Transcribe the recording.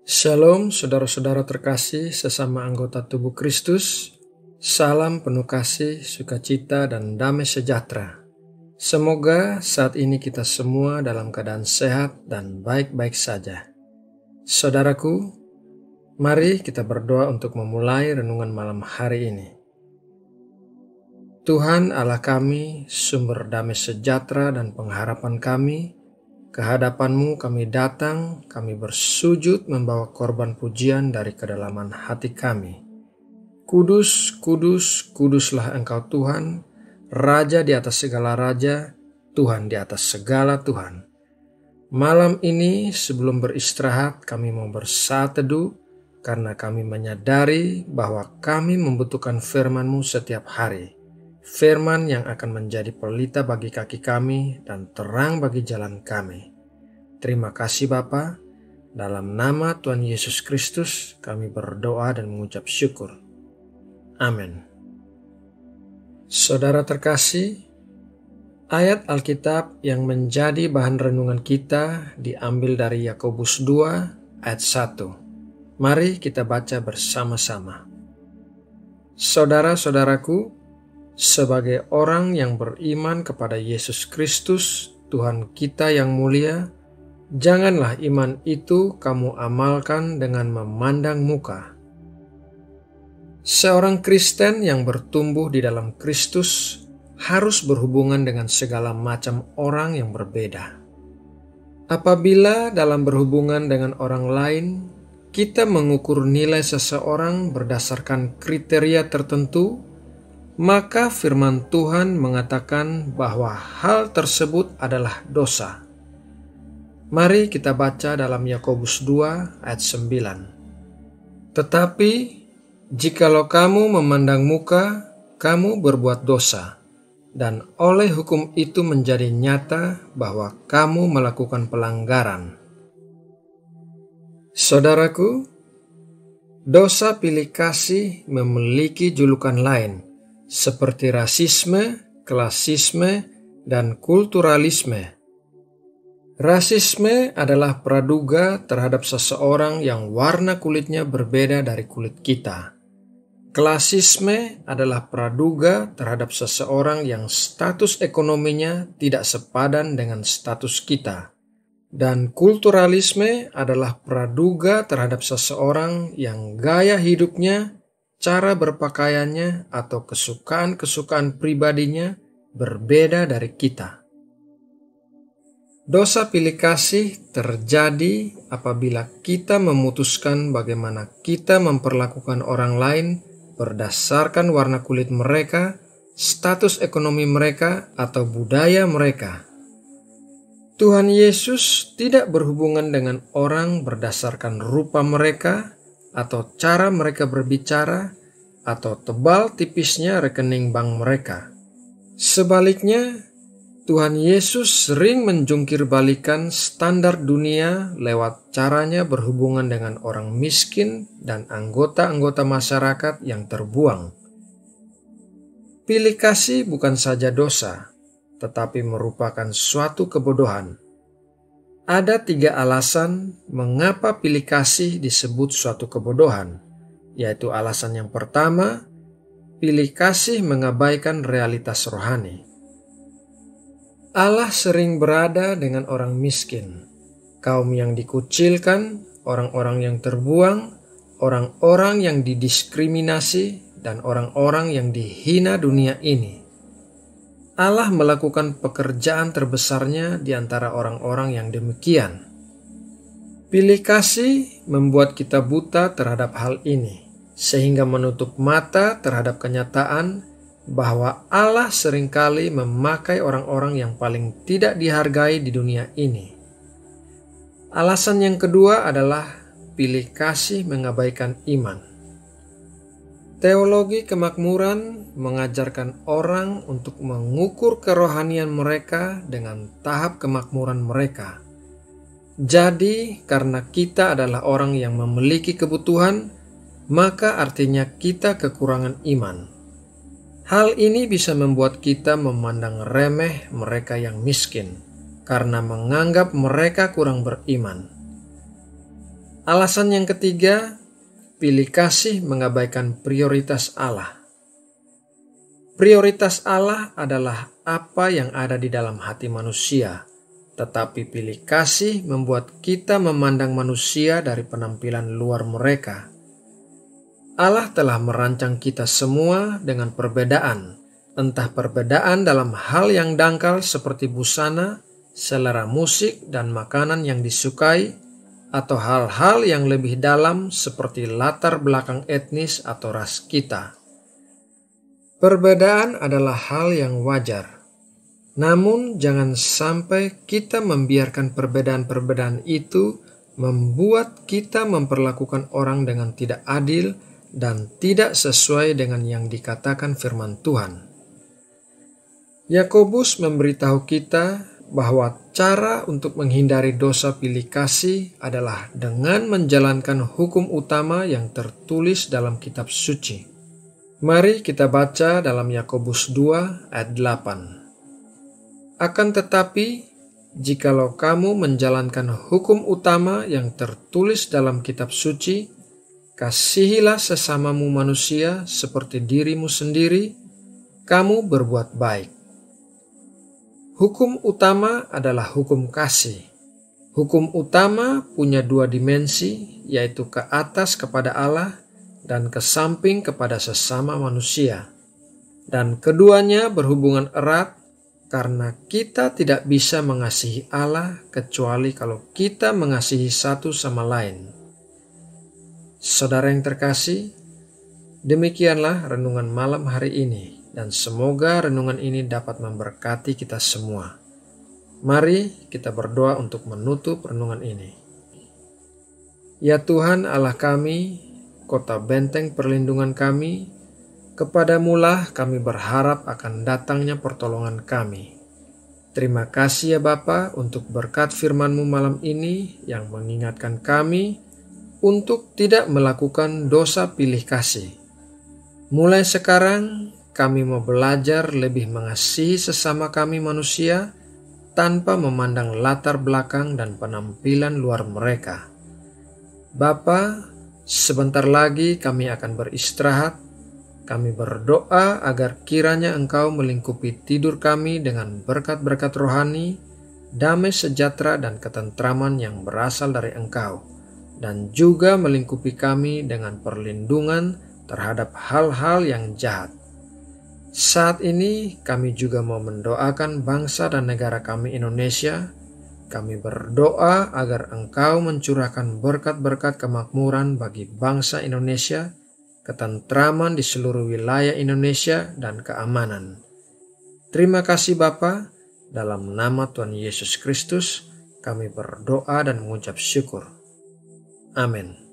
Shalom saudara-saudara terkasih sesama anggota tubuh Kristus. Salam penuh kasih, sukacita, dan damai sejahtera. Semoga saat ini kita semua dalam keadaan sehat dan baik-baik saja. Saudaraku, mari kita berdoa untuk memulai renungan malam hari ini. Tuhan Allah kami, sumber damai sejahtera dan pengharapan kami, kehadapan-Mu kami datang, kami bersujud membawa korban pujian dari kedalaman hati kami. Kudus, kudus, kuduslah Engkau Tuhan, Raja di atas segala raja, Tuhan di atas segala Tuhan. Malam ini sebelum beristirahat kami mau bersaat teduh karena kami menyadari bahwa kami membutuhkan firman-Mu setiap hari. Firman yang akan menjadi pelita bagi kaki kami dan terang bagi jalan kami. Terima kasih Bapa. Dalam nama Tuhan Yesus Kristus kami berdoa dan mengucap syukur. Amin. Saudara terkasih, ayat Alkitab yang menjadi bahan renungan kita diambil dari Yakobus 2 ayat 1. Mari kita baca bersama-sama. Saudara-saudaraku, sebagai orang yang beriman kepada Yesus Kristus, Tuhan kita yang mulia, janganlah iman itu kamu amalkan dengan memandang muka. Seorang Kristen yang bertumbuh di dalam Kristus harus berhubungan dengan segala macam orang yang berbeda. Apabila dalam berhubungan dengan orang lain, kita mengukur nilai seseorang berdasarkan kriteria tertentu, maka firman Tuhan mengatakan bahwa hal tersebut adalah dosa. Mari kita baca dalam Yakobus 2 ayat 9. Tetapi jikalau kamu memandang muka, kamu berbuat dosa, dan oleh hukum itu menjadi nyata bahwa kamu melakukan pelanggaran. Saudaraku, dosa pilih kasih memiliki julukan lain, seperti rasisme, klasisme, dan kulturalisme. Rasisme adalah praduga terhadap seseorang yang warna kulitnya berbeda dari kulit kita. Klasisme adalah praduga terhadap seseorang yang status ekonominya tidak sepadan dengan status kita. Dan kulturalisme adalah praduga terhadap seseorang yang gaya hidupnya, cara berpakaiannya, atau kesukaan-kesukaan pribadinya berbeda dari kita. Dosa pilih kasih terjadi apabila kita memutuskan bagaimana kita memperlakukan orang lain berdasarkan warna kulit mereka, status ekonomi mereka, atau budaya mereka. Tuhan Yesus tidak berhubungan dengan orang berdasarkan rupa mereka, atau cara mereka berbicara, atau tebal tipisnya rekening bank mereka. Sebaliknya, Tuhan Yesus sering menjungkir balikan standar dunia lewat caranya berhubungan dengan orang miskin dan anggota-anggota masyarakat yang terbuang. Pilih kasih bukan saja dosa, tetapi merupakan suatu kebodohan. Ada 3 alasan mengapa pilih kasih disebut suatu kebodohan, yaitu alasan yang pertama, pilih kasih mengabaikan realitas rohani. Allah sering berada dengan orang miskin, kaum yang dikucilkan, orang-orang yang terbuang, orang-orang yang didiskriminasi, dan orang-orang yang dihina dunia ini. Allah melakukan pekerjaan terbesarnya di antara orang-orang yang demikian. Pilih kasih membuat kita buta terhadap hal ini, sehingga menutup mata terhadap kenyataan bahwa Allah seringkali memakai orang-orang yang paling tidak dihargai di dunia ini. Alasan yang kedua adalah pilih kasih mengabaikan iman. Teologi kemakmuran mengajarkan orang untuk mengukur kerohanian mereka dengan tahap kemakmuran mereka. Jadi, karena kita adalah orang yang memiliki kebutuhan, maka artinya kita kekurangan iman. Hal ini bisa membuat kita memandang remeh mereka yang miskin, karena menganggap mereka kurang beriman. Alasan yang ketiga, pilih kasih mengabaikan prioritas Allah. Prioritas Allah adalah apa yang ada di dalam hati manusia, tetapi pilih kasih membuat kita memandang manusia dari penampilan luar mereka. Allah telah merancang kita semua dengan perbedaan, entah perbedaan dalam hal yang dangkal seperti busana, selera musik, dan makanan yang disukai, atau hal-hal yang lebih dalam seperti latar belakang etnis atau ras kita. Perbedaan adalah hal yang wajar. Namun jangan sampai kita membiarkan perbedaan-perbedaan itu membuat kita memperlakukan orang dengan tidak adil dan tidak sesuai dengan yang dikatakan firman Tuhan. Yakobus memberitahu kita bahwa cara untuk menghindari dosa pilih kasih adalah dengan menjalankan hukum utama yang tertulis dalam kitab suci. Mari kita baca dalam Yakobus 2 ayat 8. Akan tetapi, jikalau kamu menjalankan hukum utama yang tertulis dalam kitab suci, kasihilah sesamamu manusia seperti dirimu sendiri, kamu berbuat baik. Hukum utama adalah hukum kasih. Hukum utama punya dua dimensi, yaitu ke atas kepada Allah dan ke samping kepada sesama manusia. Dan keduanya berhubungan erat karena kita tidak bisa mengasihi Allah kecuali kalau kita mengasihi satu sama lain. Saudara yang terkasih, demikianlah renungan malam hari ini. Dan semoga renungan ini dapat memberkati kita semua. Mari kita berdoa untuk menutup renungan ini. Ya Tuhan Allah kami, kota benteng perlindungan kami, kepadamulah kami berharap akan datangnya pertolongan kami. Terima kasih ya Bapa untuk berkat firman-Mu malam ini yang mengingatkan kami untuk tidak melakukan dosa pilih kasih. Mulai sekarang, kami mau belajar lebih mengasihi sesama kami manusia tanpa memandang latar belakang dan penampilan luar mereka. Bapa, sebentar lagi kami akan beristirahat. Kami berdoa agar kiranya Engkau melingkupi tidur kami dengan berkat-berkat rohani, damai sejahtera dan ketentraman yang berasal dari Engkau, dan juga melingkupi kami dengan perlindungan terhadap hal-hal yang jahat. Saat ini kami juga mau mendoakan bangsa dan negara kami Indonesia. Kami berdoa agar Engkau mencurahkan berkat-berkat kemakmuran bagi bangsa Indonesia, ketentraman di seluruh wilayah Indonesia, dan keamanan. Terima kasih Bapa, dalam nama Tuhan Yesus Kristus kami berdoa dan mengucap syukur. Amin.